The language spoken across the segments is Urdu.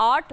8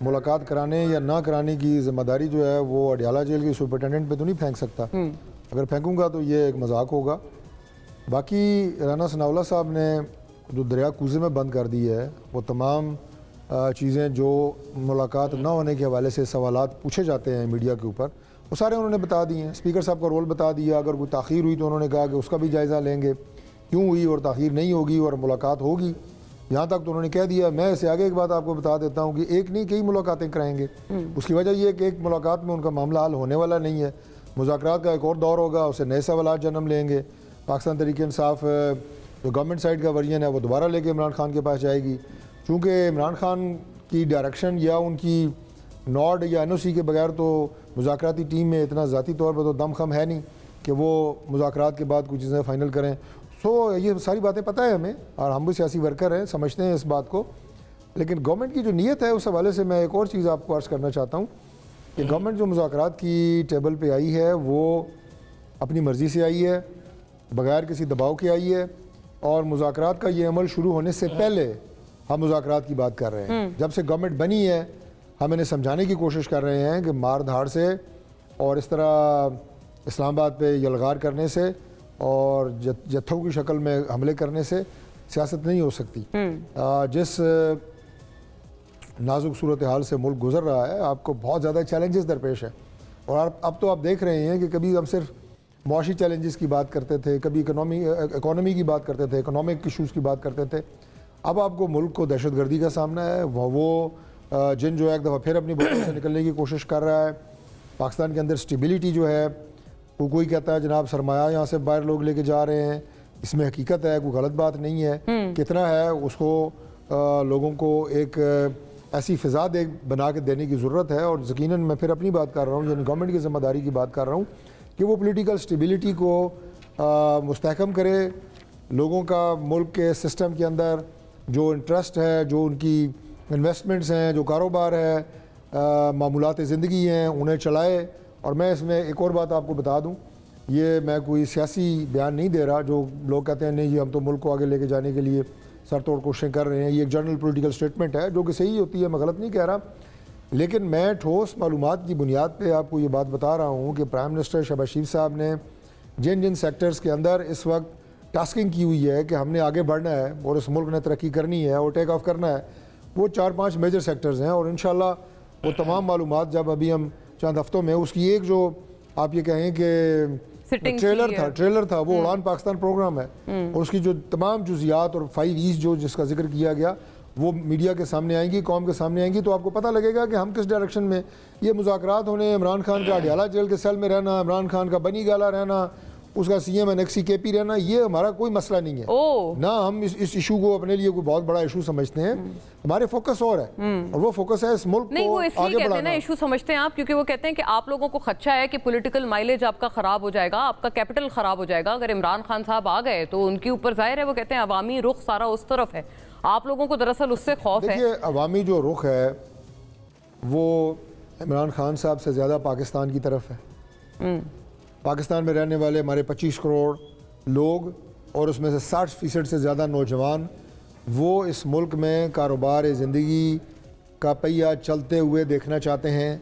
ملاقات کرانے یا نہ کرانے کی ذمہ داری جو ہے وہ اڈیالہ جیل کے سپرنٹینڈنٹ پہ تو نہیں پھینک سکتا. اگر پھینکوں گا تو یہ ایک مذاق ہوگا. باقی رانا ثناء اللہ صاحب نے جو دریا کوزے میں بند کر دی ہے وہ تمام چیزیں جو ملاقات نہ ہونے کے حوالے سے سوالات پوچھے جاتے ہیں میڈیا کے اوپر وہ سارے انہوں نے بتا دیے ہیں. اسپیکر صاحب کا رول بتا دیا. اگر کوئی تاخیر ہوئی تو انہوں نے کہا کہ اس کا بھی جائزہ لیں گے, کیوں ہوئی اور تاخیر نہیں ہوگی اور ملاقات ہوگی. یہاں تک تو انہوں نے کہہ دیا. میں اس سے آگے ایک بات آپ کو بتا دیتا ہوں کہ ایک نہیں کئی ملاقاتیں کرائیں گے. اس کی وجہ یہ ہے کہ ایک ملاقات میں ان کا معاملہ حل ہونے والا نہیں ہے. مذاکرات کا ایک اور دور ہوگا, اسے نئے سوالات جنم لیں گے. پاکستان تحریک انصاف جو گورنمنٹ سائڈ کا ورژن ہے وہ دوبارہ لے کے عمران خان کے پاس جائے گی. چونکہ عمران خان کی ڈائریکشن یا ان کی نوڈ یا این او سی کے بغیر تو مذاکراتی ٹیم میں اتنا ذاتی طور پر تو دم خم ہے نہیں کہ وہ مذاکرات کے بعد کچھ چیزیں فائنل کریں. یہ ساری باتیں پتہ ہے ہمیں اور ہم بھی سیاسی ورکر ہیں, سمجھتے ہیں اس بات کو. لیکن گورنمنٹ کی جو نیت ہے اس حوالے سے میں ایک اور چیز آپ کو عرض کرنا چاہتا ہوں کہ گورنمنٹ جو مذاکرات کی ٹیبل پہ آئی ہے وہ اپنی مرضی سے آئی ہے, بغیر کسی دباؤ کے آئی ہے. اور مذاکرات کا یہ عمل شروع ہونے سے پہلے ہم مذاکرات کی بات کر رہے ہیں. جب سے گورنمنٹ بنی ہے ہم انہیں سمجھانے کی کوشش کر رہے ہیں کہ مار دھاڑ سے اور اس طرح اسلام آباد پہ یلغار کرنے سے اور جتھوں کی شکل میں حملے کرنے سے سیاست نہیں ہو سکتی. جس نازک صورتحال سے ملک گزر رہا ہے آپ کو بہت زیادہ چیلنجز درپیش ہیں. اور اب تو آپ دیکھ رہے ہیں کہ کبھی ہم صرف معاشی چیلنجز کی بات کرتے تھے, کبھی اکانومی کی بات کرتے تھے, اکنامک ایشوز کی بات کرتے تھے. اب آپ کو ملک کو دہشت گردی کا سامنا ہے. وہ جن جو ایک دفعہ پھر اپنی بوتل سے نکلنے کی کوشش کر رہا ہے. پاکستان کے اندر سٹیبلٹی جو ہے وہ کوئی کہتا ہے جناب سرمایہ یہاں سے باہر لوگ لے کے جا رہے ہیں, اس میں حقیقت ہے, کوئی غلط بات نہیں ہے. کتنا ہے اس کو لوگوں کو ایک ایسی فضا بنا کے دینے کی ضرورت ہے. اور یقیناً میں پھر اپنی بات کر رہا ہوں, یعنی گورنمنٹ کی ذمہ داری کی بات کر رہا ہوں کہ وہ پولیٹیکل سٹیبلٹی کو مستحکم کرے. لوگوں کا ملک کے سسٹم کے اندر جو انٹرسٹ ہے, جو ان کی انویسٹمنٹس ہیں, جو کاروبار ہے, معمولات زندگی ہیں, انہیں چلائے. اور میں اس میں ایک اور بات آپ کو بتا دوں, یہ میں کوئی سیاسی بیان نہیں دے رہا. جو لوگ کہتے ہیں نہیں جی ہم تو ملک کو آگے لے کے جانے کے لیے سر توڑ کوششیں کر رہے ہیں, یہ ایک جنرل پولیٹیکل سٹیٹمنٹ ہے جو کہ صحیح ہوتی ہے, میں غلط نہیں کہہ رہا. لیکن میں ٹھوس معلومات کی بنیاد پہ آپ کو یہ بات بتا رہا ہوں کہ پرائم منسٹر شہباز شریف صاحب نے جن سیکٹرز کے اندر اس وقت ٹاسکنگ کی ہوئی ہے کہ ہم نے آگے بڑھنا ہے اور اس ملک نے ترقی کرنی ہے اور ٹیک آف کرنا ہے, وہ 4-5 میجر سیکٹرز ہیں. اور انشاءاللہ وہ تمام معلومات جب ابھی ہم چند ہفتوں میں اس کی ایک جو آپ یہ کہیں کہ ٹریلر تھا وہ اڑان پاکستان پروگرام ہے, اور اس کی جو تمام جزیات اور 5 E's جو جس کا ذکر کیا گیا وہ میڈیا کے سامنے آئیں گی, قوم کے سامنے آئیں گی. تو آپ کو پتہ لگے گا کہ ہم کس ڈائریکشن میں یہ مذاکرات ہونے, عمران خان کا اڈیالہ جیل کے سیل میں رہنا, عمران خان کا بنی گالا رہنا, اس کا سی ایم NXC KP رہنا, یہ ہمارا کوئی مسئلہ نہیں ہے. نہ ہم اس ایشو کو اپنے لیے کوئی بہت بڑا ایشو سمجھتے ہیں. ہمارے فوکس اور ہے, اور وہ فوکس ہے اس ملک کو آگے بڑھانا. ایشو سمجھتے ہیں آپ کیونکہ وہ کہتے ہیں کہ آپ لوگوں کو خدشہ ہے کہ پولیٹیکل مائلیج آپ کا خراب ہو جائے گا, آپ کا کیپٹل خراب ہو جائے گا. اگر عمران خان صاحب آ گئے تو ان کے اوپر ظاہر ہے وہ کہتے ہیں عوامی رخ سارا اس طرف ہے. آپ لوگوں کو دراصل اس سے خوف ہے. دیکھیے عوامی جو رخ ہے وہ عمران خان صاحب سے زیادہ پاکستان کی طرف ہے. پاکستان میں رہنے والے ہمارے 25 کروڑ لوگ اور اس میں سے 60% سے زیادہ نوجوان وہ اس ملک میں کاروبار زندگی کا پہیہ چلتے ہوئے دیکھنا چاہتے ہیں.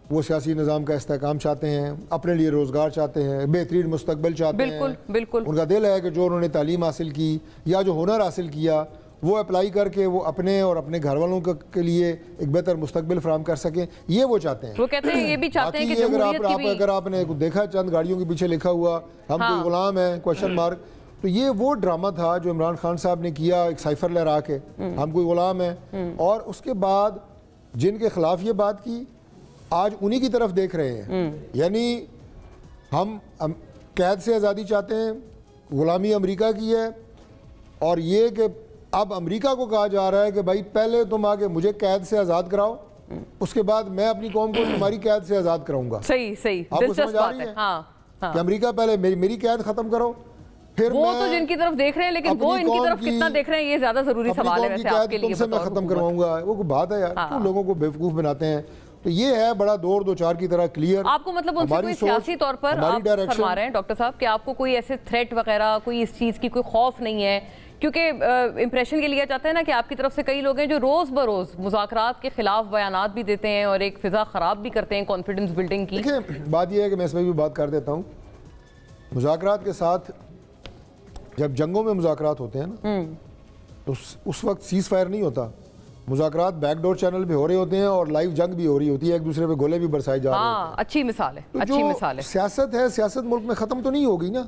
وہ سیاسی نظام کا استحکام چاہتے ہیں, اپنے لیے روزگار چاہتے ہیں, بہترین مستقبل چاہتے ہیں. بالکل ان کا دل ہے کہ جو انہوں نے تعلیم حاصل کی یا جو ہنر حاصل کیا وہ اپلائی کر کے وہ اپنے اور اپنے گھر والوں کے لیے ایک بہتر مستقبل فراہم کر سکیں. یہ وہ چاہتے ہیں. وہ کہتے ہیں یہ بھی چاہتے ہیں کہ جمہوریت کی بھی اگر آپ نے دیکھا چند گاڑیوں کے پیچھے لکھا ہوا ہم کوئی غلام ہیں کویشچن مارک, تو یہ وہ ڈرامہ تھا جو عمران خان صاحب نے کیا ایک سائفر لہرا کے ہم کوئی غلام ہیں. اور اس کے بعد جن کے خلاف یہ بات کی آج انہی کی طرف دیکھ رہے ہیں. یعنی ہم قید سے آزادی چاہتے ہیں, غلامی امریکہ کی ہے, اور یہ کہ اب امریکہ کو کہا جا رہا ہے کہ بھائی پہلے تم آگے مجھے قید سے آزاد کراؤ, اس کے بعد میں اپنی قوم کو تمہاری قید سے آزاد کراؤں گا. صحیح آپ کو سمجھ آ رہی ہے کہ امریکہ پہلے میری قید ختم کرو, پھر وہ تو جن کی طرف دیکھ رہے ہیں, لیکن وہ ان کی طرف کتنا دیکھ رہے ہیں یہ زیادہ ضروری سوال ہے ویسے آپ کے لیے. تم سے میں ختم کرواؤں گا, وہ کوئی بات ہے یار, تو لوگوں کو بیوقوف بناتے ہیں. تو یہ ہے بڑا دو چار کی طرح کلیئر. آپ کو مطلب ان سے کوئی سیاسی طور پر آپ فرما رہے ہیں ڈاکٹر صاحب کہ آپ کو کوئی ایسے تھریٹ وغیرہ کوئی اس چیز کی کوئی خوف نہیں ہے کیونکہ امپریشن یہ لیا جاتا ہے نا کہ آپ کی طرف سے کئی لوگ ہیں جو روز بروز مذاکرات کے خلاف بیانات بھی دیتے ہیں اور ایک فضا خراب بھی کرتے ہیں کانفیڈنس بلڈنگ کی. دیکھیں بات یہ ہے کہ میں اس میں بھی بات کر دیتا ہوں, مذاکرات کے ساتھ جب جنگوں میں مذاکرات ہوتے ہیں نا تو اس وقت سیز فائر نہیں ہوتا, مذاکرات بیک ڈور چینل پہ ہو رہے ہوتے ہیں اور لائیو جنگ بھی ہو رہی ہوتی ہے, ایک دوسرے پہ گولے بھی برسائے جا رہے ہوتے ہیں. اچھی مثال ہے, اچھی مثال ہے. سیاست ہے, سیاست ملک میں ختم تو نہیں ہوگی نا.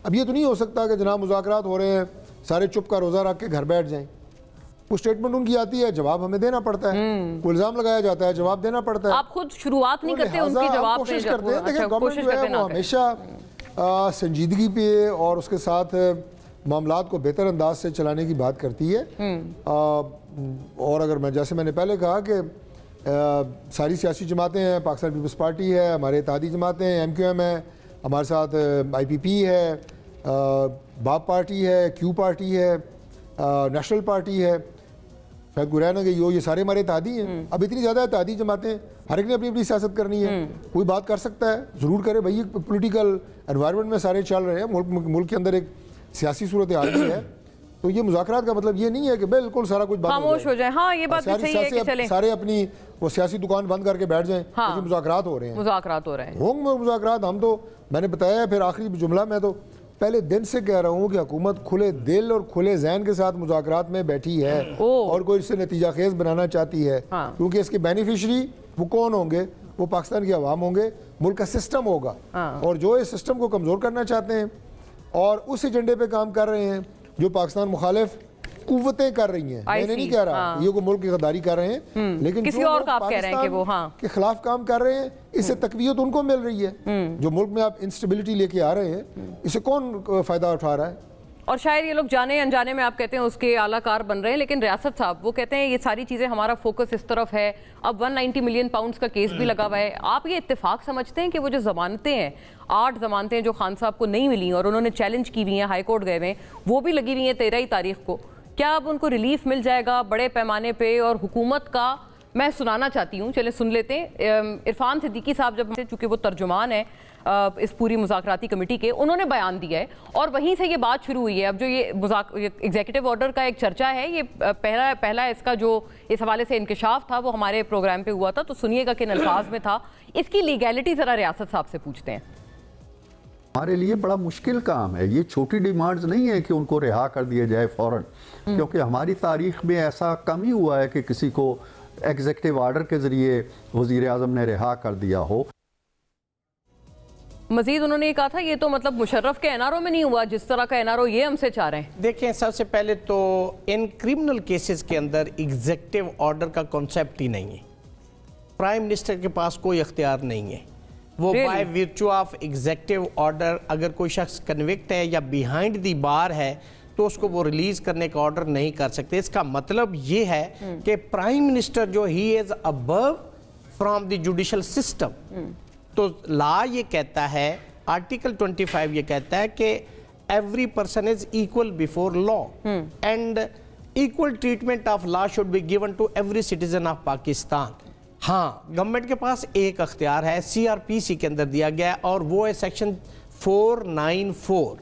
اب یہ تو نہیں ہو سکتا کہ جناب مذاکرات ہو رہے ہیں سارے چپ کا روزہ رکھ کے گھر بیٹھ جائیں. کوئی اسٹیٹمنٹ ان کی آتی ہے, جواب ہمیں دینا پڑتا ہے, کوئی الزام لگایا جاتا ہے, جواب دینا پڑتا ہے. آپ خود شروعات نہیں کرتے ان کی جواب پہ, کوشش کرتے ہیں. دیکھیں گورنمنٹ جو ہے وہ ہمیشہ سنجیدگی پہ اور اس کے ساتھ معاملات کو بہتر انداز سے چلانے کی بات کرتی ہے. اور اگر جیسے میں نے پہلے کہا کہ ساری سیاسی جماعتیں ہیں, پاکستان پیپلز پارٹی ہے, ہمارے اتحادی جماعتیں ہیں, MQM ہے, ہمارے ساتھ IPP ہے, باپ پارٹی ہے, کیو پارٹی ہے, نیشنل پارٹی ہے, شاید گرینا کہ یہ سارے ہمارے اتحادی ہیں. اب اتنی زیادہ اتحادی جماعتیں, ہر ایک نے اپنی اپنی سیاست کرنی ہے. کوئی بات کر سکتا ہے, ضرور کرے بھائی, پولیٹیکل انوائرمنٹ میں سارے چل رہے ہیں, ملک کے اندر ایک سیاسی صورتحال بھی ہے. تو یہ مذاکرات کا مطلب یہ نہیں ہے کہ بالکل سارا کچھ بند خاموش ہو جائے. ہاں یہ بات بھی صحیح ہے کہ چلیں سارے اپنی وہ سیاسی دکان بند کر کے بیٹھ جائیں. کیونکہ مذاکرات ہو رہے ہیں, مذاکرات ہو رہے ہیں. ہوں گے مذاکرات. ہم تو, میں نے بتایا پھر آخری جملہ, میں تو پہلے دن سے کہہ رہا ہوں کہ حکومت کھلے دل اور کھلے ذہن کے ساتھ مذاکرات میں بیٹھی ہے اور کوئی اس سے نتیجہ خیز بنانا چاہتی ہے. کیونکہ اس کے بینیفیشری وہ کون ہوں گے؟ وہ پاکستان کے عوام ہوں گے, ملک کا سسٹم ہوگا. اور جو اس سسٹم کو کمزور کرنا چاہتے ہیں اور اس ایجنڈے پہ کام کر رہے ہیں جو پاکستان مخالف قوتیں کر رہی ہیں, میں نے نہیں کہہ رہا یہ کو ملک کی غداری کر رہے ہیں, لیکن کسی اور کا آپ کہہ رہے ہیں کہ وہ کے خلاف کام کر رہے ہیں, اس سے تقویت ان کو مل رہی ہے. جو ملک میں آپ انسٹیبلٹی لے کے آ رہے ہیں, اس سے کون فائدہ اٹھا رہا ہے؟ اور شاید یہ لوگ جانے انجانے میں آپ کہتے ہیں اس کے اعلیٰ کار بن رہے ہیں, لیکن ریاست صاحب وہ کہتے ہیں یہ ساری چیزیں ہمارا فوکس اس طرف ہے. اب 190 ملین پاؤنڈز کا کیس بھی لگا ہوا ہے. آپ یہ اتفاق سمجھتے ہیں کہ وہ جو ضمانتیں ہیں, 8 ضمانتیں جو خان صاحب کو نہیں ملیں اور انہوں نے چیلنج کی ہوئی ہیں, ہائی کورٹ گئے ہوئے ہیں, وہ بھی لگی ہوئی ہیں 13 تاریخ کو, کیا اب ان کو ریلیف مل جائے گا بڑے پیمانے پہ؟ اور حکومت کا میں سنانا چاہتی ہوں, چلیں سن لیتے ہیں. عرفان صدیقی صاحب جب چونکہ وہ ترجمان ہیں اس پوری مذاکراتی کمیٹی کے, انہوں نے بیان دیا ہے اور وہیں سے یہ بات شروع ہوئی ہے. اب جو یہ ایگزیکٹو آرڈر کا ایک چرچا ہے, یہ پہلا اس کا جو اس حوالے سے انکشاف تھا وہ ہمارے پروگرام پہ ہوا تھا, تو سنیے گا کن الفاظ میں تھا. اس کی لیگیلٹی ذرا ریاست صاحب سے پوچھتے ہیں. ہمارے لیے بڑا مشکل کام ہے, یہ چھوٹی ڈیمانڈز نہیں ہے کہ ان کو رہا کر دیا جائے فوراً, کیونکہ ہماری تاریخ میں ایسا کم ہی ہوا ہے کہ کسی کو ایگزیکٹو آرڈر کے ذریعے وزیر اعظم نے رہا کر دیا ہو. مزید انہوں نے یہ کہا تھا یہ تو مطلب مشرف کے این آر او میں نہیں ہوا جس طرح کا این آر او یہ ہم سے چاہ رہے ہیں. دیکھیں سب سے پہلے تو ان کرمنل کیسز کے اندر ایگزیکٹو آرڈر کا کنسیپٹ ہی نہیں ہے. پرائم منسٹر کے پاس کوئی اختیار نہیں ہے. وہ بائی ویرچو آف ایگزیکٹو آرڈر اگر کوئی شخص کنوکٹ ہے یا بیہائنڈ دی بار ہے تو اس کو وہ ریلیز کرنے کا آرڈر نہیں کر سکتے. اس کا مطلب یہ ہے کہ پرائم منسٹر جو ہی از ابو فرام دی جوڈیشل سسٹم. تو لا یہ کہتا ہے, آرٹیکل 25 یہ کہتا ہے کہ every person is equal before law and equal treatment of law should be given to every citizen of Pakistan. ہاں گورنمنٹ کے پاس ایک اختیار ہے, CRPC کے اندر دیا گیا, اور وہ ہے سیکشن 494,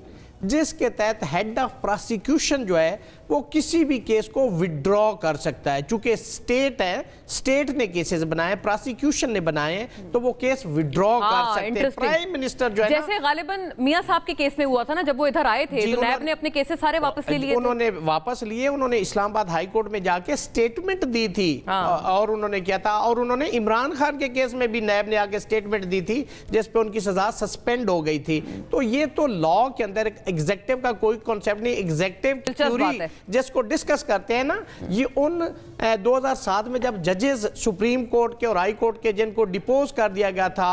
جس کے تحت ہیڈ آف پراسیکیوشن جو ہے وہ کسی بھی کیس کو وڈرا کر سکتا ہے. چونکہ سٹیٹ ہے, سٹیٹ نے کیسز بنائے, پراسیکیوشن نے بنائے, تو وہ کیس وڈرا کر سکتے ہیں. پرائم منسٹر جو ہے جیسے غالباً میاں صاحب کے کیس میں ہوا تھا نا, جب وہ ادھر آئے تھے تو نیب نے اپنے کیسز سارے واپس لے لیے. انہوں نے واپس لیے, انہوں نے اسلام آباد ہائی کورٹ میں جا کے سٹیٹمنٹ دی تھی, اور انہوں نے کیا تھا, اور انہوں نے عمران خان کے کیس میں بھی نیب نے آگے سٹیٹمنٹ دی تھی جس پہ ان کی سزا سسپینڈ ہو گئی تھی. تو یہ تو لا کے اندر ایگزیکٹو کا کوئی کنسیپٹ نہیں. ایگزیکٹو تھیوری جس کو ڈسکس کرتے ہیں نا, یہ ان 2007 میں جب ججز سپریم کورٹ کے اور ہائی کورٹ کے جن کو ڈیپوز کر دیا گیا تھا,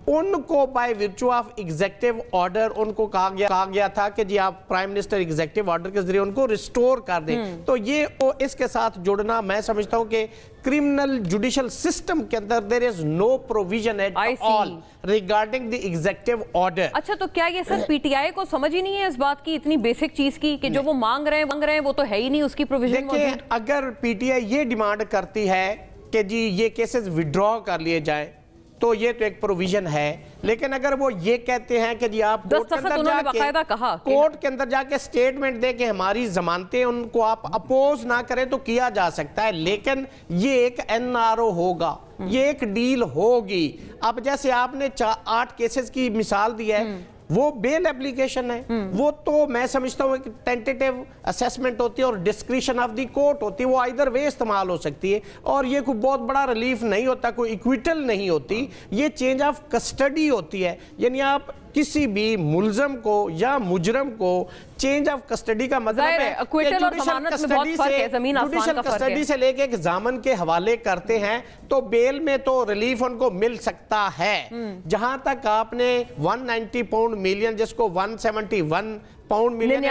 ان کو by virtue of executive order in کو کہا گیا تھا کہ جی آپ پرائم منسٹر ایگزیکٹو آرڈر کے ذریعے ان کو ریسٹور کر دیں. تو یہ اس کے ساتھ جوڑنا, میں سمجھتا ہوں کہ کرمنل جوڈیشل سسٹم کے اندر there is no provision at all regarding the executive order. اچھا تو کیا یہ سر پی ٹی آئی کو سمجھ ہی نہیں ہے اس بات کی, اتنی بیسک چیز کی, کہ جو وہ مانگ رہے ہیں وہ تو ہے ہی نہیں اس کی پروویژن موجود؟ دیکھیں اگر پی ٹی آئی یہ ڈیمانڈ کرتی ہے کہ جی یہ کیسز وڈرا کر لیے جائیں, تو یہ تو ایک پروویژن ہے. لیکن اگر وہ یہ کہتے ہیں کہ جی آپ کورٹ کے اندر جا کے سٹیٹمنٹ دے کہ ہماری ضمانتیں ان کو آپ اپوز نہ کریں تو کیا جا سکتا ہے, لیکن یہ ایک NRO ہوگا, یہ ایک ڈیل ہوگی. اب جیسے آپ نے 8 کیسز کی مثال دی ہے, وہ بیل اپلیکیشن ہے, وہ تو میں سمجھتا ہوں ایک ٹینٹیٹیو اسیسمنٹ ہوتی ہے اور ڈسکریشن آف دی کورٹ ہوتی ہے, وہ ایدر وے استعمال ہو سکتی ہے, اور یہ کوئی بہت بڑا ریلیف نہیں ہوتا, کوئی ایکویٹل نہیں ہوتی, یہ چینج آف کسٹڈی ہوتی ہے. یعنی آپ کسی بھی ملزم کو یا مجرم کو چینج آف کسٹڈی کا مطلب ہے کہ جوڈیشل کسٹڈی سے لے کے ایک ضامن کے حوالے کرتے ہیں تو بیل میں تو ریلیف ان کو مل سکتا ہے. جہاں تک آپ نے 190 پاؤنڈ ملین, جس کو 171 پاؤنڈ ملین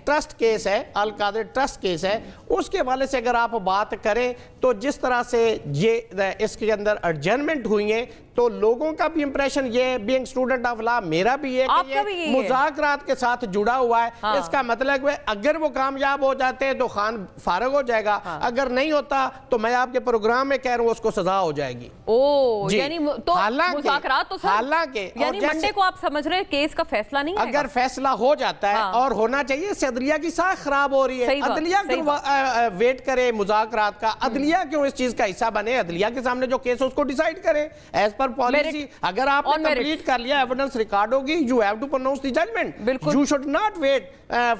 ٹرسٹ کیس ہے, القادر ٹرسٹ کیس ہے, اس کے حوالے سے اگر آپ بات کریں تو جس طرح سے یہ اس کے اندر ایڈجرنمنٹ ہوئی ہیں تو لوگوں کا بھی امپریشن, یہ بینگ اسٹوڈنٹ آف لا میرا بھی یہ کہ یہ مذاکرات کے ساتھ جڑا ہوا ہے. اس کا مطلب ہے اگر وہ کامیاب ہو جاتے ہیں تو خان فارغ ہو جائے گا, اگر نہیں ہوتا تو میں آپ کے پروگرام میں کہہ رہا ہوں اس کو سزا ہو جائے گی. یعنی مذاکرات تو حالانکہ منڈے کو آپ سمجھ رہے ہیں کیس کا فیصلہ نہیں ہے, اگر فیصلہ ہو جاتا ہے اور ہونا چاہیے, اس سے عدلیہ کی ساکھ خراب ہو رہی ہے. عدلیہ کیوں ویٹ کرے مذاکرات کا, عدلیہ کیوں اس چیز کا حصہ بنے, عدلیہ کے سامنے جو کیس اس کو ڈیسائیڈ کرے ایز پر پالیسی. اگر آپ نے کمپلیٹ کر لیا, ایویڈنس ریکارڈ ہوگی, you have to pronounce the judgment. You should not wait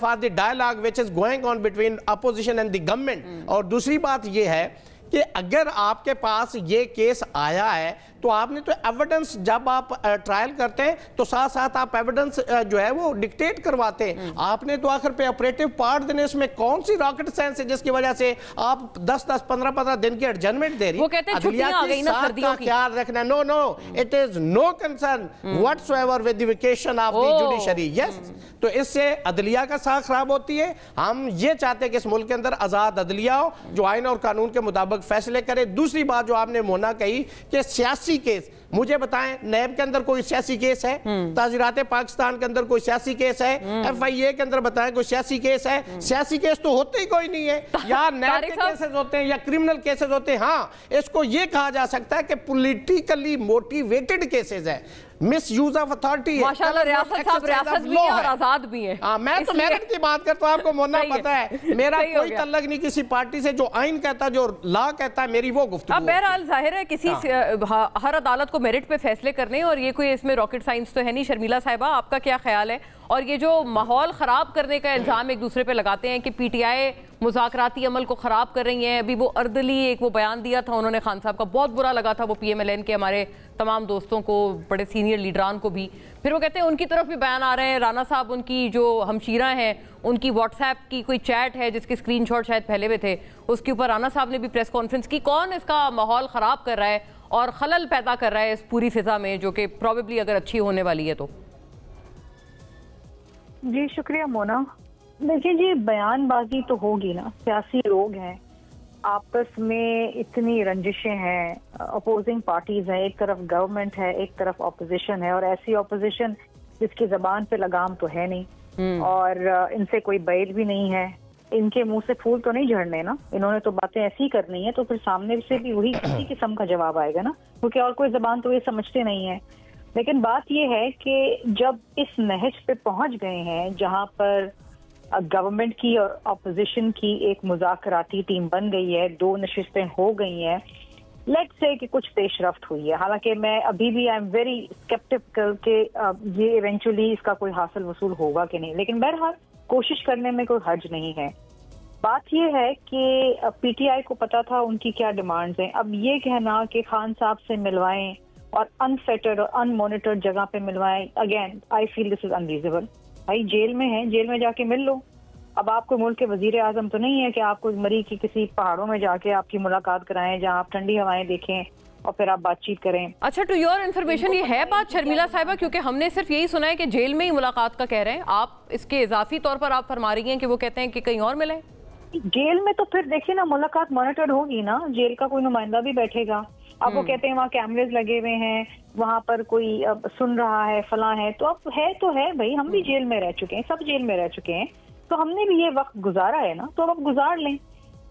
for the dialogue which is going on between opposition and the government. اور دوسری بات یہ ہے کہ اگر آپ کے پاس یہ کیس آیا ہے تو آپ نے تو ایویڈنس, جب آپ ٹرائل کرتے ہیں تو ساتھ ساتھ آپ ایویڈنس جو ہے وہ ڈکٹیٹ کرواتے ہیں. آپ نے تو آخر پہ آپریٹو پارٹ دینے, اس میں کون سی راکٹ سائنس ہے جس کی وجہ سے آپ 10-10, 15-15 دن کی ایڈجرنمنٹ دے رہی. وہ کہتے ہیں چھٹیاں آ گئی نا سردیوں کی, خیال رکھنا. No, it is no concern whatsoever with the vacation of the judiciary. Yes. تو اس سے عدلیہ کا ساکھ خراب ہوتی ہے. ہم یہ چاہتے ہیں کہ اس ملک کے اندر آزاد عدلیہ ہو جو آئین اور قانون کے مطابق فیصلے کرے. دوسری بات جو آپ نے مونا کہی کہ سیاسی کیس, مجھے بتائیں نیب کے اندر کوئی سیاسی کیس ہے, تعزیرات پاکستان کے اندر کوئی سیاسی کیس ہے, FIA کے اندر بتائیں کوئی سیاسی کیس ہے؟ سیاسی کیس تو ہوتے ہی کوئی نہیں ہے. یا نیب کے کیسز ہوتے ہیں یا کرمنل کیسز ہوتے ہیں. ہاں, اس کو یہ کہا جا سکتا ہے کہ پولیٹیکلی موٹیویٹڈ کیسز ہیں, مس یوز آف اتھارٹی ہے. ماشاءاللہ ریاست صاحب ریاست بھی ہے اور آزاد بھی ہے. میں تو میرٹ کی بات کرتا ہوں, آپ کو مونا پتا ہے میرا کوئی تعلق نہیں کسی پارٹی سے. جو آئین کہتا ہے, جو لا کہتا ہے, میری وہ گفتگو. اب بہرحال ظاہر ہے کسی ہر عدالت کو میرٹ پہ فیصلے کرنے, اور یہ کوئی اس میں راکٹ سائنس تو ہے نہیں. شرمیلا صاحبہ, آپ کا کیا خیال ہے؟ اور یہ جو ماحول خراب کرنے کا الزام ایک دوسرے پہ لگاتے ہیں کہ پی ٹی آئی مذاکراتی عمل کو خراب کر رہی ہیں. ابھی وہ اردلی ایک وہ بیان دیا تھا انہوں نے, خان صاحب کا بہت برا لگا تھا, وہ PMLN کے ہمارے تمام دوستوں کو, بڑے سینئر لیڈران کو بھی. پھر وہ کہتے ہیں ان کی طرف بھی بیان آ رہے ہیں. رانا صاحب ان کی جو ہمشیرہ ہیں, ان کی واٹس ایپ کی کوئی چیٹ ہے جس کے اسکرین شاٹ شاید پھیلے ہوئے تھے, اس کے اوپر رانا صاحب نے بھی پریس کانفرنس کی. کون اس کا ماحول خراب کر رہا ہے اور خلل پیدا کر رہا ہے اس پوری فضا میں, جو کہ پروبیبلی اگر اچھی ہونے والی ہے تو؟ جی شکریہ مونا. دیکھیے جی, بیان بازی تو ہوگی نا, سیاسی لوگ ہیں, آپس میں اتنی رنجشیں ہیں, اپوزنگ پارٹیز ہیں, ایک طرف گورنمنٹ ہے, ایک طرف اپوزیشن ہے, اور ایسی اپوزیشن جس کی زبان پہ لگام تو ہے نہیں, اور ان سے کوئی بیل بھی نہیں ہے. ان کے منہ سے پھول تو نہیں جھڑنے نا, انہوں نے تو باتیں ایسی کرنی ہے, تو پھر سامنے سے بھی وہی کسی قسم کا جواب آئے گا نا, کیونکہ اور کوئی زبان تو یہ سمجھتے نہیں ہیں. لیکن بات یہ ہے کہ جب اس نہج پہ پہنچ گئے ہیں جہاں پر گورنمنٹ کی اور اپوزیشن کی ایک مذاکراتی ٹیم بن گئی ہے, 2 نشستیں ہو گئی ہیں, لیٹ سے کہ کچھ پیش رفت ہوئی ہے. حالانکہ میں ابھی بھی آئی ایم ویری اسکیپٹیکل کہ یہ ایونچولی اس کا کوئی حاصل وصول ہوگا کہ نہیں, لیکن بہرحال کوشش کرنے میں کوئی حرج نہیں ہے. بات یہ ہے کہ پی ٹی آئی کو پتا تھا ان کی کیا ڈیمانڈز ہیں. اب یہ کہنا کہ خان صاحب سے ملوائیں اور انفیٹرڈ اور ان مانیٹرڈ جگہ پہ ملوائیں, اگین آئی فیل دس از انریزبل. بھائی جیل میں ہیں, جیل میں جا کے مل لو. اب آپ کو ملک کے وزیر اعظم تو نہیں ہے کہ آپ کو مری کی کسی پہاڑوں میں جا کے آپ کی ملاقات کرائیں جہاں آپ ٹھنڈی ہوائیں دیکھیں اور پھر آپ بات چیت کریں. اچھا, ٹو یور انفارمیشن یہ ہے بات شرمیلا صاحبہ, کیونکہ ہم نے صرف یہی سنا ہے کہ جیل میں ہی ملاقات کا کہہ رہے ہیں آپ, اس کے اضافی طور پر آپ فرما رہی ہیں کہ وہ کہتے ہیں کہ کہیں اور ملیں. جیل میں تو پھر دیکھیں نا, ملاقات مانیٹرڈ ہوگی نا, جیل کا کوئی نمائندہ بھی بیٹھے گا. اب وہ کہتے ہیں وہاں کیمرز لگے ہوئے ہیں, وہاں پر کوئی سن رہا ہے, فلاں ہے, تو اب ہے تو ہے بھائی, ہم بھی جیل میں رہ چکے ہیں, سب جیل میں رہ چکے ہیں, تو ہم نے بھی یہ وقت گزارا ہے نا, تو اب گزار لیں.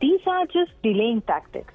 These are just delaying tactics.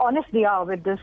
honest they are with this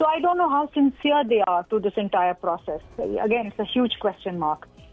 So I don't know how sincere they are to this entire process. Again, it's a huge question mark.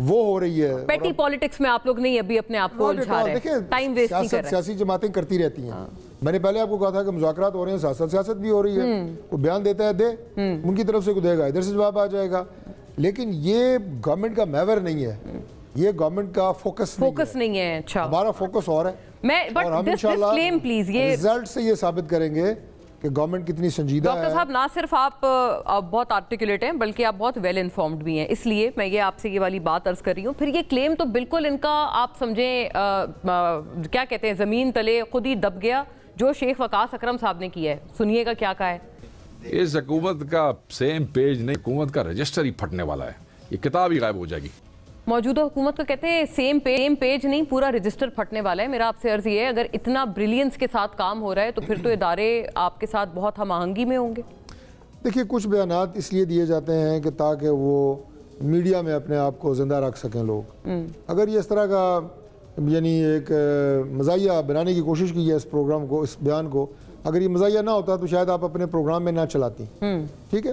وہ ہو رہی ہے. پیٹی پالیٹکس میں آپ لوگ نہیں ابھی اپنے آپ کو الجھا رہے ہیں, ٹائم ویسٹ نہیں کر رہے. سیاسی جماعتیں کرتی رہتی ہیں. میں نے پہلے آپ کو کہا تھا کہ مذاکرات ہو رہے ہیں, سیاست بھی ہو رہی ہے. کوئی بیان دیتا ہے دے, ان کی طرف سے کوئی دے گا, ادھر سے جواب آ جائے گا. لیکن یہ گورنمنٹ کا محور نہیں ہے, یہ گورنمنٹ کا فوکس نہیں ہے. اچھا, ہمارا فوکس اور ہے, اور ہم انشاءاللہ رزلٹ سے یہ ثابت کریں گے کہ گورنمنٹ کتنی سنجیدہ ہے. ڈاکٹر صاحب, نہ صرف آپ بہت آرٹیکولیٹ ہیں بلکہ آپ بہت ویل انفارمڈ بھی ہیں, اس لیے میں یہ آپ سے یہ والی بات عرض کر رہی ہوں. پھر یہ کلیم تو بالکل ان کا آپ سمجھیں کیا کہتے ہیں, زمین تلے خود ہی دب گیا, جو شیخ وقاص اکرم صاحب نے کیا ہے. سنیے گا کیا کہا ہے. اس حکومت کا سیم پیج نہیں, حکومت کا رجسٹر ہی پھٹنے والا ہے, یہ کتاب ہی غائب ہو جائے گی. موجودہ حکومت کا کہتے ہیں سیم پیج نہیں, پورا رجسٹر پھٹنے والا ہے. میرا آپ سے عرض یہ ہے, اگر اتنا بریلینس کے ساتھ کام ہو رہا ہے تو پھر تو ادارے آپ کے ساتھ بہت ہم آہنگی میں ہوں گے. دیکھیے, کچھ بیانات اس لیے دیے جاتے ہیں کہ تاکہ وہ میڈیا میں اپنے آپ کو زندہ رکھ سکیں لوگ. اگر یہ اس طرح کا یعنی ایک مزاحیہ بنانے کی کوشش کی ہے اس پروگرام کو, اس بیان کو, اگر یہ مزاحیہ نہ ہوتا تو شاید آپ اپنے پروگرام میں نہ چلاتی. ٹھیک ہے,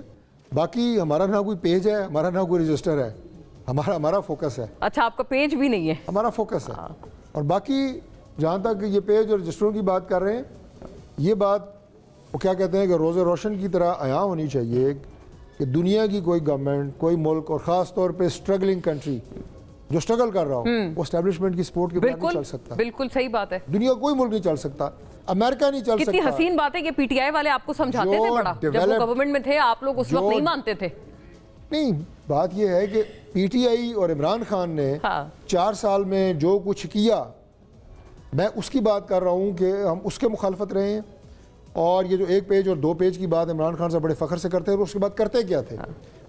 باقی ہمارا نہ کوئی پیج ہے, ہمارا نہ کوئی رجسٹر ہے, ہمارا فوکس ہے. اچھا, آپ کا پیج بھی نہیں ہے. ہمارا فوکس ہے. اور باقی جہاں تک یہ پیج اور رجسٹروں کی بات کر رہے ہیں, یہ بات وہ کیا کہتے ہیں کہ روز روشن کی طرح عیاں ہونی چاہیے کہ دنیا کی کوئی گورنمنٹ, کوئی ملک, اور خاص طور پہ اسٹرگلنگ کنٹری جو اسٹرگل کر رہا ہو, وہ اسٹیبلشمنٹ کی سپورٹ کے بغیر نہیں چل سکتا. بالکل صحیح بات ہے. دنیا کوئی ملک نہیں چل سکتا, امریکہ نہیں چل سکتا. کتنی حسین بات ہے کہ پی ٹی آئی والے آپ کو سمجھاتے تھے بڑا, جب وہ گورنمنٹ میں تھے آپ لوگ اس وقت نہیں مانتے تھے. نہیں, بات یہ ہے کہ پی ٹی آئی اور عمران خان نے 4 سال میں جو کچھ کیا, میں اس کی بات کر رہا ہوں کہ ہم اس کے مخالفت رہے ہیں. اور یہ جو 1 پیج اور 2 پیج کی بات عمران خان سے بڑے فخر سے کرتے ہیں, اس کے بعد کرتے کیا تھے.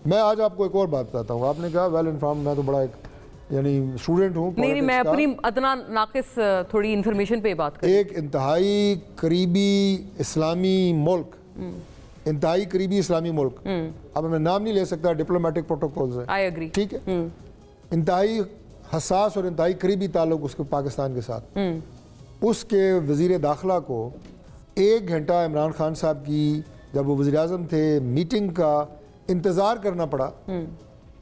میں آج آپ کو ایک اور بات بتاتا ہوں. آپ نے کہا ویل انفارمڈ, میں تو بڑا ایک یعنی اسٹوڈنٹ ہوں. نہیں, میں اپنی ادنا ناقص تھوڑی انفارمیشن پہ بات کروں. ایک انتہائی قریبی اسلامی ملک, انتہائی قریبی اسلامی ملک, اب میں نام نہیں لے سکتا, ڈپلومیٹک پروٹوکولز ہیں. I agree. ٹھیک ہے, انتہائی حساس اور انتہائی قریبی تعلق اس کے پاکستان کے ساتھ. اس کے وزیر داخلہ کو 1 گھنٹہ عمران خان صاحب کی, جب وہ وزیر اعظم تھے, میٹنگ کا انتظار کرنا پڑا,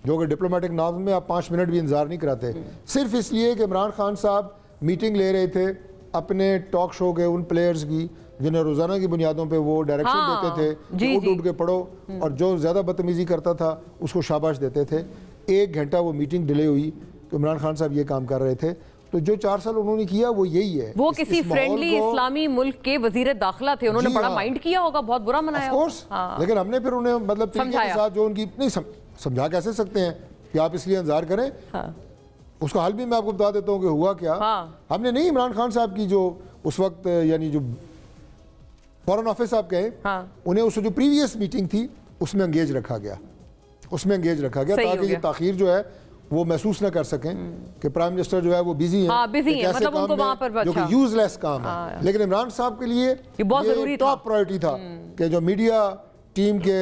جو کہ ڈپلومیٹک نارمز میں آپ 5 منٹ بھی انتظار نہیں کراتے, صرف اس لیے کہ عمران خان صاحب میٹنگ لے رہے تھے اپنے ٹاک شو کے ان پلیئرز کی جنہیں روزانہ کی بنیادوں پہ وہ ڈائریکشن دیتے تھے کہ اٹھ کے پڑھو, اور جو زیادہ بدتمیزی کرتا تھا اس کو شاباش دیتے تھے. 1 گھنٹہ وہ میٹنگ ڈیلے ہوئی تو عمران خان صاحب یہ کام کر رہے تھے. تو جو 4 سال انہوں نے کیا وہ یہی ہے. وہ کسی فرینڈلی اسلامی ملک کے وزیر داخلہ تھے, انہوں نے بڑا مائنڈ کیا ہوگا, بہت برا منایا ہوگا. لیکن ہم نے پھر انہیں مطلب طریقے کے ساتھ جو ان کی نہیں سمجھا کیسے سکتے ہیں کہ آپ اس لیے انتظار کریں, اس کا حل بھی میں آپ کو بتا دیتا ہوں کہ ہوا کیا. ہم نے نہیں, عمران خان صاحب کی جو اس وقت یعنی جو فورن آفس آپ کہیں, انہیں اس جو پریویس میٹنگ تھی اس میں انگیج رکھا گیا, تاکہ یہ تاخیر جو ہے وہ محسوس نہ کر سکیں کہ پرائم منسٹر جو ہے وہ بیزی ہیں, مطلب ان کو وہاں پر جو کہ یوز لیس کام ہے. لیکن عمران صاحب کے لیے یہ ٹاپ پرائرٹی تھا کہ جو میڈیا ٹیم کے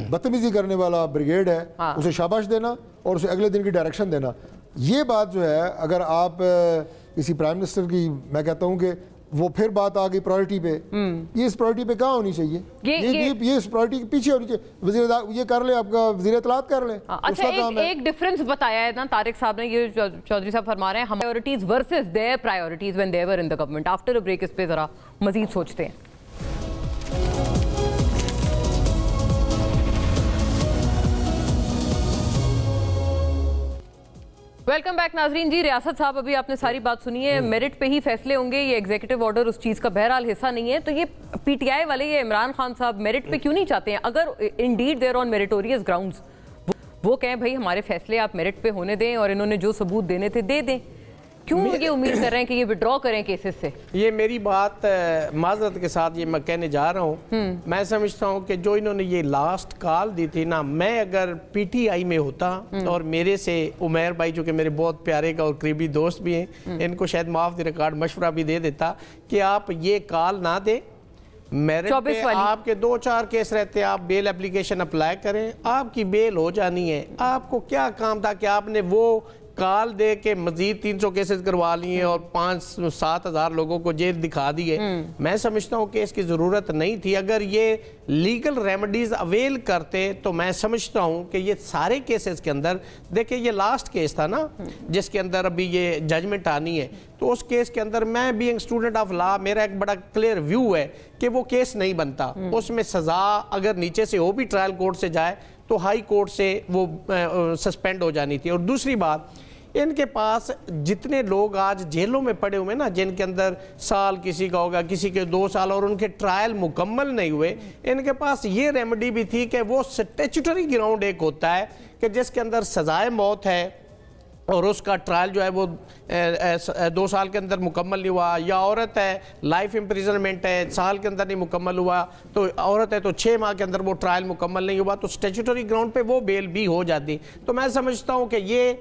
بدتمیزی کرنے والا بریگیڈ ہے اسے شاباش دینا اور اسے اگلے دن کی ڈائریکشن دینا. یہ بات جو ہے اگر آپ کسی پرائم منسٹر کی, میں کہتا ہوں کہ وہ پھر بات آ گئی پرائرٹی پہ, یہ اس پرائرٹی پہ کہاں ہونی چاہیے, یہ اس پرائرٹی کے پیچھے ہونی چاہیے. وزیر یہ کر لے, آپ کا وزیر اطلاعات کر لے. اچھا, ایک ڈیفرنس بتایا ہے نا طارق صاحب نے, یہ چودھری صاحب فرما رہے ہیں ہم priorities versus their priorities when they were in the government. After a break اس پہ ذرا مزید سوچتے ہیں. ویلکم بیک ناظرین. جی ریاست صاحب, ابھی آپ نے ساری بات سنی ہے, میرٹ پہ ہی فیصلے ہوں گے, یہ ایگزیکٹو آرڈر اس چیز کا بہرحال حصہ نہیں ہے. تو یہ پی ٹی آئی والے, یہ عمران خان صاحب میرٹ پہ کیوں نہیں چاہتے ہیں؟ اگر انڈیڈ دیر آن میریٹوریس گراؤنڈز, وہ کہیں بھائی ہمارے فیصلے آپ میرٹ پہ ہونے دیں اور انہوں نے جو ثبوت دینے تھے دے دیں, کیوں یہ امید کر رہے ہیں کہ یہ وڈرا کریں کیسز سے؟ یہ میری بات معذرت کے ساتھ یہ میں کہنے جا رہا ہوں, میں سمجھتا ہوں کہ جو انہوں نے یہ لاسٹ کال دی تھی نا, میں اگر پی ٹی آئی میں ہوتا اور میرے سے عمیر بھائی جو کہ میرے بہت پیارے کا اور قریبی دوست بھی ہیں, ان کو شاید معاف دی ریکارڈ مشورہ بھی دے دیتا کہ آپ یہ کال نہ دیں, میرٹ پہ آپ کے 2-4 کیس رہتے, آپ بیل اپلیکیشن اپلائی کریں, آپ کی بیل ہو جانی ہے. آپ کو کیا کام تھا کہ آپ نے وہ کال دے کے مزید 300 کیسز کروا لیے اور 5-7 ہزار لوگوں کو جیل دکھا دیے. میں سمجھتا ہوں کہ اس کی ضرورت نہیں تھی. اگر یہ لیگل ریمیڈیز اویل کرتے تو میں سمجھتا ہوں کہ یہ سارے کیسز کے اندر, دیکھیں یہ لاسٹ کیس تھا نا جس کے اندر ابھی یہ ججمنٹ آنی ہے, تو اس کیس کے اندر میں بینگ اسٹوڈنٹ آف لا میرا ایک بڑا کلیئر ویو ہے کہ وہ کیس نہیں بنتا. اس میں سزا اگر نیچے سے ہو بھی ٹرائل کورٹ سے جائے تو ہائی کورٹ سے وہ سسپینڈ ہو جانی تھی. اور دوسری بات, ان کے پاس جتنے لوگ آج جیلوں میں پڑے ہوئے نا, جن کے اندر سال کسی کا ہوگا, کسی کے 2 سال, اور ان کے ٹرائل مکمل نہیں ہوئے, ان کے پاس یہ ریمیڈی بھی تھی کہ وہ سٹیچوٹری گراؤنڈ ایک ہوتا ہے کہ جس کے اندر سزائے موت ہے اور اس کا ٹرائل جو ہے وہ 2 سال کے اندر مکمل نہیں ہوا, یا عورت ہے لائف امپریزنمنٹ ہے, سال کے اندر نہیں مکمل ہوا, تو عورت ہے تو 6 ماہ کے اندر وہ ٹرائل مکمل نہیں ہوا, تو سٹیچوٹری گراؤنڈ پہ وہ بیل بھی ہو جاتی. تو میں سمجھتا ہوں کہ یہ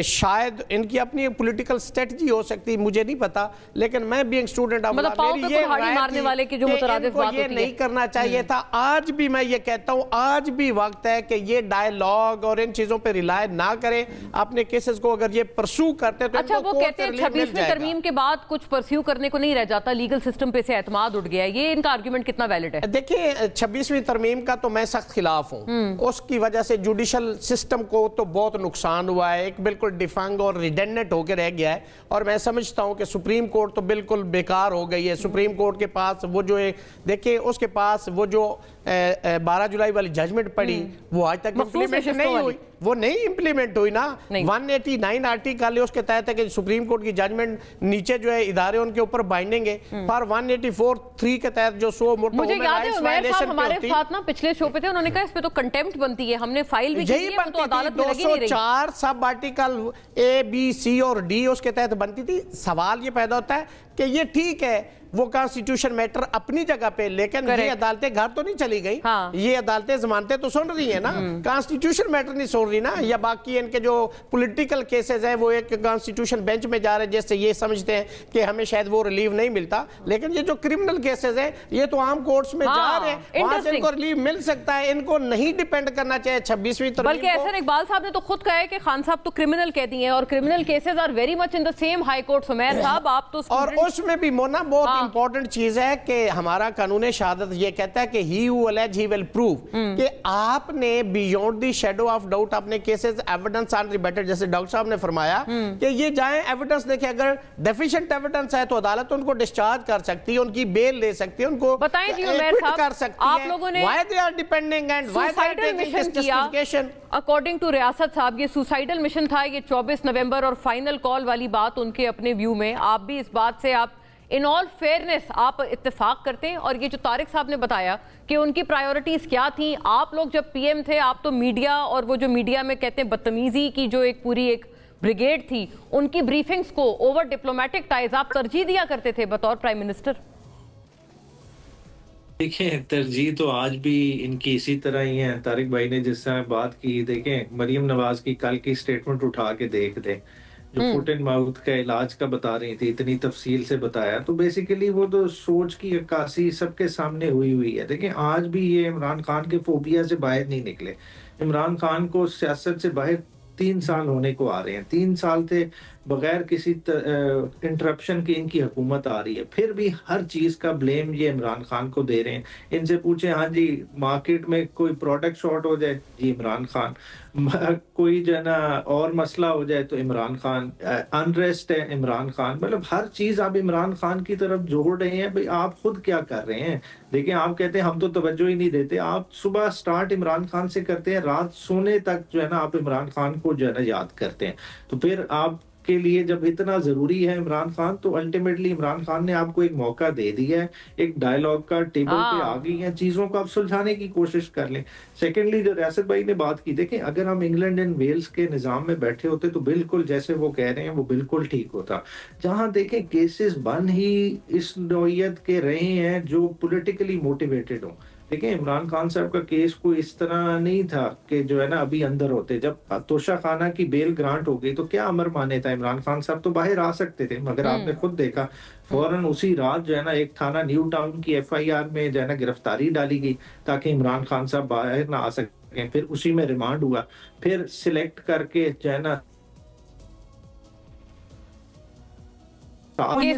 شاید ان کی اپنی پولیٹیکل سٹریٹجی ہو سکتی, مجھے نہیں پتا, لیکن میں بینگ اسٹوڈنٹ آف میری یہ رائے تھی کہ ان کو یہ نہیں کرنا چاہیے تھا. آج بھی میں یہ کہتا ہوں, آج بھی وقت ہے کہ یہ ڈائیلاگ اور ان چیزوں پہ ریلائے نہ کریں. اپنے کیسز کو اگر یہ پرسو کرتے تو اچھا, وہ کہتے ہیں 26ویں ترمیم کے بعد کچھ پرسیو کرنے کو نہیں رہ جاتا, لیگل سسٹم پہ سے اعتماد اٹھ گیا ہے, یہ ان کا آرگیومنٹ کتنا ویلڈ ہے؟ دیکھیں 26ویں ترمیم کا تو میں سخت خلاف ہوں. اس کی وجہ سے جوڈیشل سسٹم کو تو بہت نقصان ہوا ہے, ایک بالکل ڈیفنگ اور ریڈنڈنٹ ہو کے رہ گیا ہے. اور میں سمجھتا ہوں کہ سپریم کورٹ تو بالکل بیکار ہو گئی ہے. سپریم کورٹ کے پاس وہ جو دیکھیں اس کے پاس وہ جو 12 جولائی والی ججمنٹ پڑی وہ آج تک امپلیمنٹ نہیں ہوئی, وہ نہیں امپلیمنٹ ہوئی نا. 189 آرٹیکل اس کے تحت ہے کہ سپریم کورٹ کی ججمنٹ نیچے جو ہے ادارے ان کے اوپر بائنڈنگ ہے. پر 184(3) کے تحت جو 100 مجھے یاد ہے عمیر صاحب ہمارے ساتھ نا پچھلے شو پہ تھے, انہوں نے کہا اس پہ تو کنٹیمپٹ بنتی ہے, ہم نے فائل بھی کی ہے, وہ تو عدالت میں لگی نہیں رہی. 204 sub article A, B, C اور D اس کے تحت بنتی تھی. سوال یہ پیدا ہوتا ہے کہ یہ ٹھیک ہے وہ کانسٹیٹیوشن میٹر اپنی جگہ پہ, لیکن یہ عدالتیں گھر تو نہیں چلی گئی, یہ عدالتیں ضمانتیں تو سن رہی ہیں نا, کانسٹیٹیوشن میٹر نہیں سن رہی نا. یا باقی ان کے جو پولیٹیکل کیسز ہیں وہ ایک کانسٹیٹیوشن بینچ میں جا رہے ہیں, جیسے یہ سمجھتے ہیں کہ ہمیں شاید وہ ریلیو نہیں ملتا, لیکن یہ جو کرمنل کیسز ہیں یہ تو عام کورٹس میں جا رہے ہیں, وہاں سے ان کو ریلیو مل سکتا ہے. ان کو نہیں ڈیپینڈ کرنا چاہیے 26ویں ترمیم کو. بلکہ احسن اقبال صاحب نے تو خود کہا ہے کہ خان صاحب تو کرمنل کہہ دی ہیں, اور criminal cases are very much in the same high court. Umair صاحب آپ تو, اور اس میں بھی مونا بہت امپورٹنٹ چیز ہے کہ ہمارا قانون شہادت یہ کہتا ہے کہ he who allege he will prove, کہ آپ نے beyond the shadow of doubt اپنے cases evidence unrebutted, جیسے ڈاکٹر صاحب نے فرمایا کہ یہ جائیں ایویڈنس دیکھیں, اگر deficient evidence ہے تو عدالت ان کو ڈسچارج کر سکتی ہے, ان کی بیل لے سکتی ہے, ان کو ایکوٹ کر سکتی ہے. Why they are depending and why they are taking this justification? According to Riyasat صاحب یہ سوسائڈل مشن تھا, یہ 24 نومبر اور فائنل کال والی بات ان کے اپنے ویو میں. آپ بھی اس بات سے آپ ان آل فیئرنیس آپ اتفاق کرتے ہیں؟ اور یہ جو طارق صاحب نے بتایا کہ ان کی پرائیورٹیز کیا تھیں, آپ لوگ جب پی ایم تھے آپ تو میڈیا, اور وہ جو میڈیا میں کہتے ہیں بدتمیزی کی جو ایک پوری ایک بریگیڈ تھی, ان کی بریفنگز کو اوور ڈپلومیٹک ٹائز آپ ترجیح دیا کرتے تھے بطور پرائم منسٹر. دیکھیں ترجیح تو آج بھی ان کی اسی طرح ہی ہے. طارق بھائی نے جس طرح بات کی, دیکھیں مریم نواز کی کل کی سٹیٹمنٹ اٹھا کے دیکھ دیں, جو فٹ اینڈ ماؤتھ کا علاج کا بتا رہی تھی, اتنی تفصیل سے بتایا, تو بیسیکلی وہ تو سوچ کی عکاسی سب کے سامنے ہوئی ہے. دیکھیں آج بھی یہ عمران خان کے فوبیا سے باہر نہیں نکلے. عمران خان کو سیاست سے باہر 3 سال ہونے کو آ رہے ہیں, 3 سال تھے بغیر کسی انٹرپشن کی ان کی حکومت آ رہی ہے, پھر بھی ہر چیز کا بلیم یہ عمران خان کو دے رہے ہیں. ان سے پوچھیں ہاں جی مارکیٹ میں کوئی پروڈکٹ شارٹ ہو جائے, جی عمران خان, کوئی جو ہے نا اور مسئلہ ہو جائے تو عمران خان, انریسٹ ہے عمران خان. مطلب ہر چیز آپ عمران خان کی طرف جوڑ رہے ہیں. بھئی آپ خود کیا کر رہے ہیں؟ دیکھیں آپ کہتے ہیں ہم تو توجہ ہی نہیں دیتے, آپ صبح سٹارٹ عمران خان سے کرتے ہیں, رات سونے تک جو ہے نا آپ عمران خان کو جو ہے نا یاد کرتے ہیں. تو پھر آپ کے لیے جب اتنا ضروری ہے عمران خان, تو الٹیمیٹلی عمران خان نے آپ کو ایک موقع دے دیا ہے, ایک ڈائیلاگ کا ٹیبل پہ آ گئی ہیں, چیزوں کو آپ سلجھانے کی کوشش کر لیں. سیکنڈلی جو ریاست بھائی نے بات کی, دیکھیں اگر ہم انگلینڈ اینڈ ویلز کے نظام میں بیٹھے ہوتے تو بالکل جیسے وہ کہہ رہے ہیں وہ بالکل ٹھیک ہوتا, جہاں دیکھیں کیسز بن ہی اس نوعیت کے رہے ہیں جو پولیٹیکلی موٹیویٹڈ ہوں. دیکھیں عمران خان صاحب کا کیس کوئی اس طرح نہیں تھا کہ جو ہے نا ابھی اندر ہوتے. جب توشہ خانہ کی بیل گرانٹ ہو گئی تو کیا امر مانے تھا, عمران خان صاحب تو باہر آ سکتے تھے, مگر آپ نے خود دیکھا فوراً اسی رات جو ہے نا ایک تھانہ نیو ٹاؤن کی FIR میں جو ہے نا گرفتاری ڈالی گئی تاکہ عمران خان صاحب باہر نہ آ سکیں. پھر اسی میں ریمانڈ ہوا, پھر سلیکٹ کر کے جو ہے نا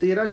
13